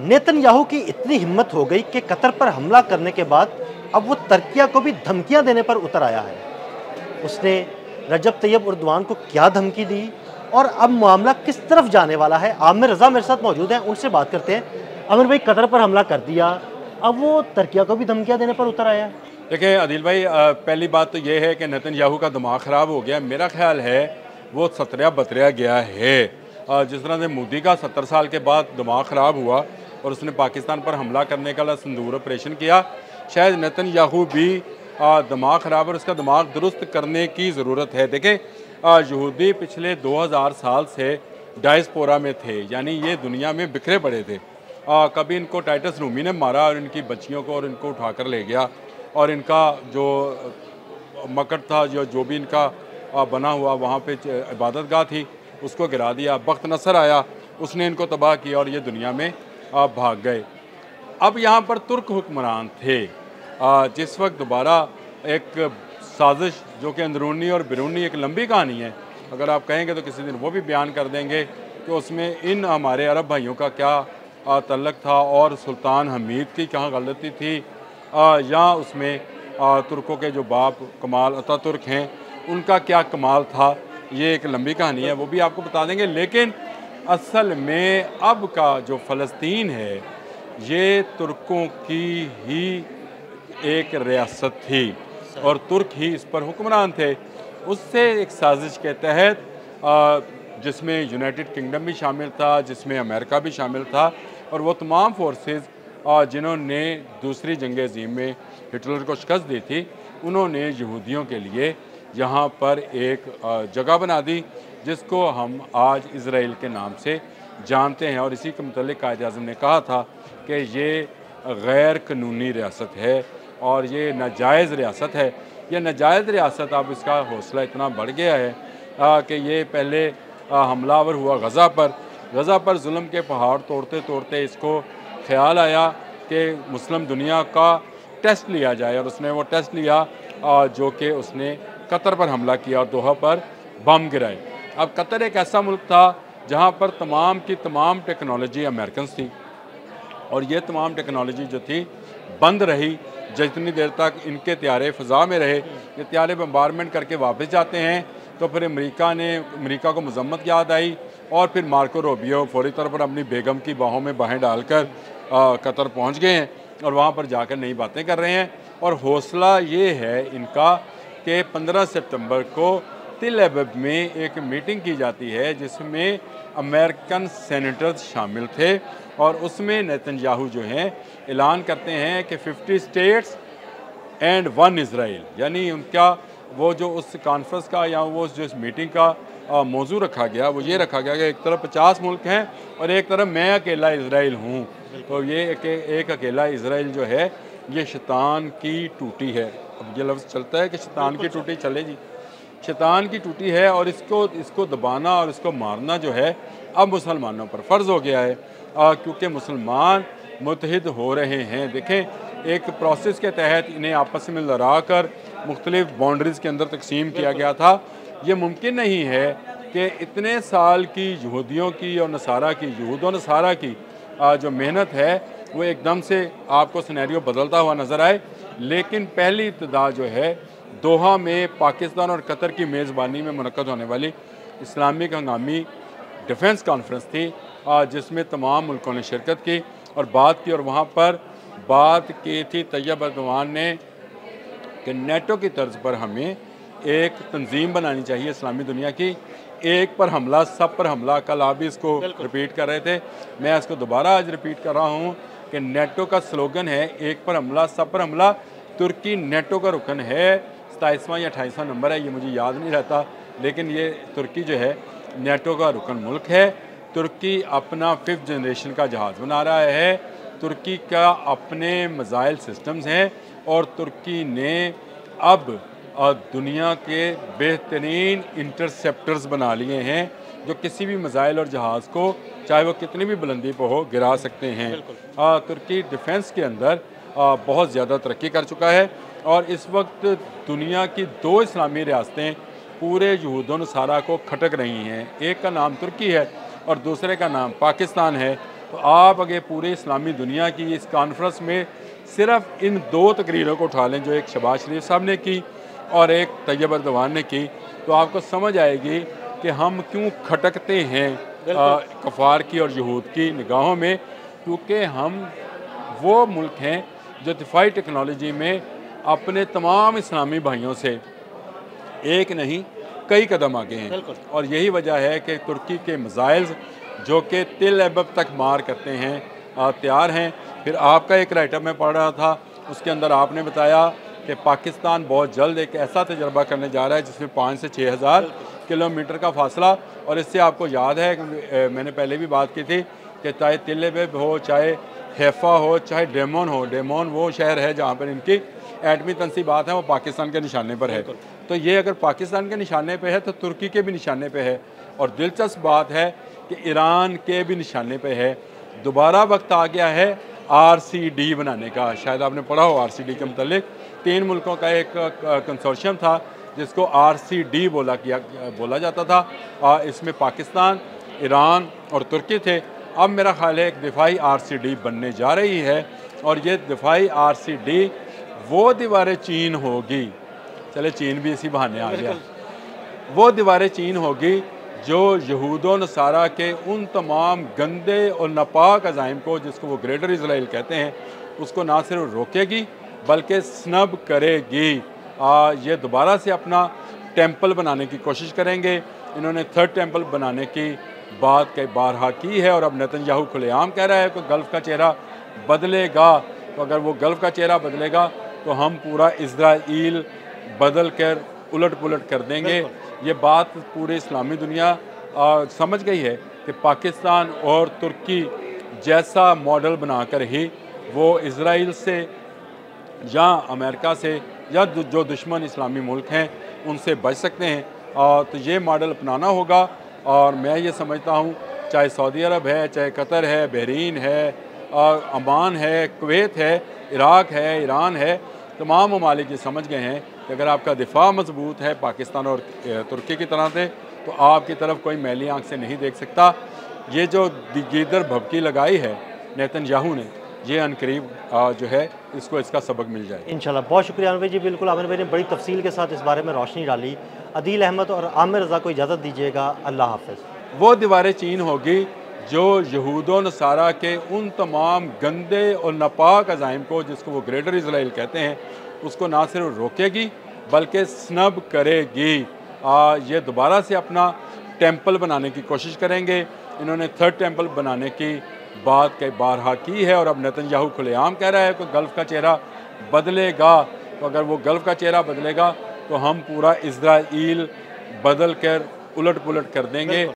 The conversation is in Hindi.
नेतन्याहू की इतनी हिम्मत हो गई कि कतर पर हमला करने के बाद अब वो तुर्की को भी धमकियां देने पर उतर आया है। उसने रजब तैयब एर्दोगान को क्या धमकी दी और अब मामला किस तरफ जाने वाला है? आमिर रजा मेरे साथ मौजूद हैं, उनसे बात करते हैं। आमिर भाई, कतर पर हमला कर दिया, अब वो तुर्की को भी धमकियां देने पर उतर आया है। देखिए आदिल भाई, पहली बात तो ये है कि नेतन्याहू का दिमाग ख़राब हो गया। मेरा ख्याल है वो सतरिया बतरिया गया है। जिस तरह से मोदी का 70 साल के बाद दिमाग ख़राब हुआ और उसने पाकिस्तान पर हमला करने का सिंदूर ऑपरेशन किया, शायद नेतन्याहू भी दिमाग ख़राब और उसका दिमाग दुरुस्त करने की ज़रूरत है। देखें, यहूदी पिछले 2000 साल से डायस्पोरा में थे, यानी ये दुनिया में बिखरे पड़े थे। कभी इनको टाइटस रूमी ने मारा और इनकी बच्चियों को और इनको उठाकर ले गया, और इनका जो मकड़ था, जो भी इनका बना हुआ वहाँ पे इबादत गाह थी, उसको गिरा दिया। बख्त नसर आया, उसने इनको तबाह किया और ये दुनिया में भाग गए। अब यहाँ पर तुर्क हुक्मरान थे। जिस वक्त दोबारा एक साजिश जो कि अंदरूनी और बैरूनी एक लंबी कहानी है, अगर आप कहेंगे तो किसी दिन वो भी बयान कर देंगे कि उसमें इन हमारे अरब भाइयों का क्या तल्लक था और सुल्तान हमीद की कहाँ गलती थी, या उसमें तुर्कों के जो बाप कमाल अतातुर्क हैं उनका क्या कमाल था। ये एक लंबी कहानी है, वो भी आपको बता देंगे। लेकिन असल में अब का जो फ़लस्तीन है ये तुर्कों की ही एक रियासत थी और तुर्क ही इस पर हुक्मरान थे। उससे एक साजिश के तहत जिसमें यूनाइटेड किंगडम भी शामिल था, जिसमें अमेरिका भी शामिल था, और वो तमाम फोर्सेस जिन्होंने दूसरी जंग अज़ीम में हिटलर को शिकस्त दी थी, उन्होंने यहूदियों के लिए यहाँ पर एक जगह बना दी जिसको हम आज इज़राइल के नाम से जानते हैं। और इसी के मुतालिक कायद आज़म ने कहा था कि ये गैर कानूनी रियासत है और ये नाजायज़ रियासत है। ये नाजायज़ रियासत, अब इसका हौसला इतना बढ़ गया है कि ये पहले हमलावर हुआ गज़ा पर जुल्म के पहाड़ तोड़ते तोड़ते इसको ख्याल आया कि मुस्लिम दुनिया का टेस्ट लिया जाए, और उसने वो टेस्ट लिया जो कि उसने कतर पर हमला किया और दोहा पर बम गिराए। अब कतर एक ऐसा मुल्क था जहाँ पर तमाम की तमाम टेक्नोलॉजी अमेरिकन थी, और ये तमाम टेक्नोलॉजी जो थी बंद रही जितनी देर तक इनके त्यारे फ़ज़ा में रहे। ये त्यारे बम्बारमेंट करके वापस जाते हैं तो फिर अमेरिका को मजम्मत याद आई, और फिर मार्को रूबियो फौरी तौर पर अपनी बेगम की बाहों में बाहें डालकर कतर पहुंच गए हैं और वहां पर जाकर नई बातें कर रहे हैं। और हौसला ये है इनका कि 15 सितंबर को तिल अबब में एक मीटिंग की जाती है जिसमें अमेरिकन सेनेटर्स शामिल थे, और उसमें नेतन्याहू जो हैं ऐलान करते हैं कि 50 स्टेट्स एंड 1 इज़राइल, यानी उनका वो जो उस कॉन्फ्रेंस का या वो जो इस मीटिंग का मौजू रखा गया वो ये रखा गया कि एक तरफ 50 मुल्क हैं और एक तरफ मैं अकेला इज़राइल हूँ। तो ये एक अकेला इज़राइल जो है ये शैतान की टूटी है। अब ये लफ्ज़ चलता है कि शैतान की टूटी चले जी, शैतान की टूटी है, और इसको दबाना और इसको मारना जो है अब मुसलमानों पर फ़र्ज़ हो गया है, क्योंकि मुसलमान मुत्तहिद हो रहे हैं। देखें, एक प्रोसेस के तहत इन्हें आपस में लड़ा कर मुख्तलिफ बाउंड्रीज़ के अंदर तकसीम किया गया था। ये मुमकिन नहीं है कि इतने साल की यहूदियों की और नसारा की, यहूद और नसारा की जो मेहनत है वो एकदम से आपको सिनेरियो बदलता हुआ नज़र आए। लेकिन पहली इब्तिदा जो है दोहा में पाकिस्तान और कतर की मेज़बानी में मुनक्कद होने वाली इस्लामिक हंगामी डिफेंस कॉन्फ्रेंस थी, जिसमें तमाम मुल्कों ने शिरकत की और बात की, और वहाँ पर बात की थी तैयब एर्दोगान ने कि नेटो की तर्ज पर हमें एक तंजीम बनानी चाहिए इस्लामी दुनिया की, एक पर हमला सब पर हमला। कल आप भी इसको रिपीट कर रहे थे, मैं इसको दोबारा आज रिपीट कर रहा हूँ कि नेटो का स्लोगन है एक पर हमला सब पर हमला। तुर्की नेटो का रुकन है, 27वां या 28वां नंबर है, ये मुझे याद नहीं रहता, लेकिन ये तुर्की जो है नेटो का रुकन मुल्क है। तुर्की अपना 5th जनरेशन का जहाज़ बना रहा है, तुर्की का अपने मिसाइल सिस्टम्स हैं, और तुर्की ने अब दुनिया के बेहतरीन इंटरसेप्टर्स बना लिए हैं जो किसी भी मिसाइल और जहाज़ को चाहे वो कितनी भी बुलंदी पर हो गिरा सकते हैं। तुर्की डिफेंस के अंदर बहुत ज़्यादा तरक्की कर चुका है, और इस वक्त दुनिया की 2 इस्लामी रियासतें पूरे यहूद नसारा को खटक रही हैं। एक का नाम तुर्की है और दूसरे का नाम पाकिस्तान है। तो आप अगर पूरे इस्लामी दुनिया की इस कॉन्फ्रेंस में सिर्फ इन 2 तकरीरों को उठा लें, जो एक शहबाज शरीफ साहब ने की और एक तैयब अर्दवान ने की, तो आपको समझ आएगी कि हम क्यों खटकते हैं कफ़ार की और यहूद की निगाहों में, क्योंकि हम वो मुल्क हैं जो दिफाई टेक्नोलॉजी में अपने तमाम इस्लामी भाइयों से एक नहीं कई कदम आगे हैं। और यही वजह है कि तुर्की के मिसाइल्स जो कि तिल एबब तक मार करते हैं तैयार हैं। फिर आपका एक राइटर में पढ़ रहा था, उसके अंदर आपने बताया कि पाकिस्तान बहुत जल्द एक ऐसा तजर्बा करने जा रहा है जिसमें 5 से 6 हज़ार किलोमीटर का फासला। और इससे आपको याद है कि मैंने पहले भी बात की थी कि चाहे तिल एबब हो, चाहे हैफा हो, चाहे डेमोन हो, डेमोन वो शहर है जहाँ पर इनकी एटमी तनसीबात हैं, वो पाकिस्तान के निशाने पर है। तो ये अगर पाकिस्तान के निशाने पे है तो तुर्की के भी निशाने पे है। और दिलचस्प बात है कि ईरान के भी निशाने पे है। दोबारा वक्त आ गया है RCD बनाने का। शायद आपने पढ़ा हो RCD के मतलब 3 मुल्कों का एक कंसोर्शियम था जिसको RCD बोला जाता था। इसमें पाकिस्तान, ईरान और तुर्की थे। अब मेरा ख्याल है एक दिफाई RCD बनने जा रही है और ये दिफाई RCD वो दीवारें चीन होगी, चले चीन भी इसी बहाने आ गया, वो दीवारें चीन होगी जो यहूदो नसारा के उन तमाम गंदे और नापाक अज़ाइम को, जिसको वो ग्रेटर इज़राइल कहते हैं, उसको ना सिर्फ रोकेगी बल्कि स्नब करेगी। ये दोबारा से अपना टेंपल बनाने की कोशिश करेंगे। इन्होंने 3rd टेंपल बनाने की बात कई बारहा की है और अब नेतन्याहू खुलेआम कह रहा है कि गल्फ़ का चेहरा बदलेगा। तो अगर वो गल्फ़ का चेहरा बदलेगा तो हम पूरा इज़राइल बदल कर उलट पुलट कर देंगे। ये बात पूरे इस्लामी दुनिया समझ गई है कि पाकिस्तान और तुर्की जैसा मॉडल बनाकर ही वो इज़राइल से या अमेरिका से या जो दुश्मन इस्लामी मुल्क हैं उनसे बच सकते हैं। तो ये मॉडल अपनाना होगा। और मैं ये समझता हूँ चाहे सऊदी अरब है, चाहे कतर है, बहरीन है, अमान है, कुवैत है, इराक़ है, ईरान है, तमाम ममालिक ये समझ गए हैं कि अगर आपका दिफा मजबूत है पाकिस्तान और तुर्की की तरह से, तो आपकी तरफ कोई मैली आँख से नहीं देख सकता। ये जो गीदर भभकी लगाई है नेतन्याहू ने, ये अनकरीब जो है इसको इसका सबक मिल जाए इंशाल्लाह। बहुत शुक्रिया आमिर भाई जी। बिल्कुल आमिर भाई ने बड़ी तफसील के साथ इस बारे में रोशनी डाली। अदील अहमद और आमिर रज़ा को इजाज़त दीजिएगा। अल्लाह हाफ़िज़। वो दीवारें चीन होगी जो यहूदो नसारा के उन तमाम गंदे और नापाक अज़ाइम को, जिसको वो ग्रेटर इज़राइल कहते हैं, उसको ना सिर्फ रोकेगी बल्कि स्नब करेगी। ये दोबारा से अपना टेंपल बनाने की कोशिश करेंगे। इन्होंने 3rd टेंपल बनाने की बात कई बारहा की है और अब नेतन्याहू खुलेआम कह रहा है कि गल्फ़ का चेहरा बदलेगा। तो अगर वो गल्फ़ का चेहरा बदलेगा तो हम पूरा इज़राइल बदल कर उलट पुलट कर देंगे।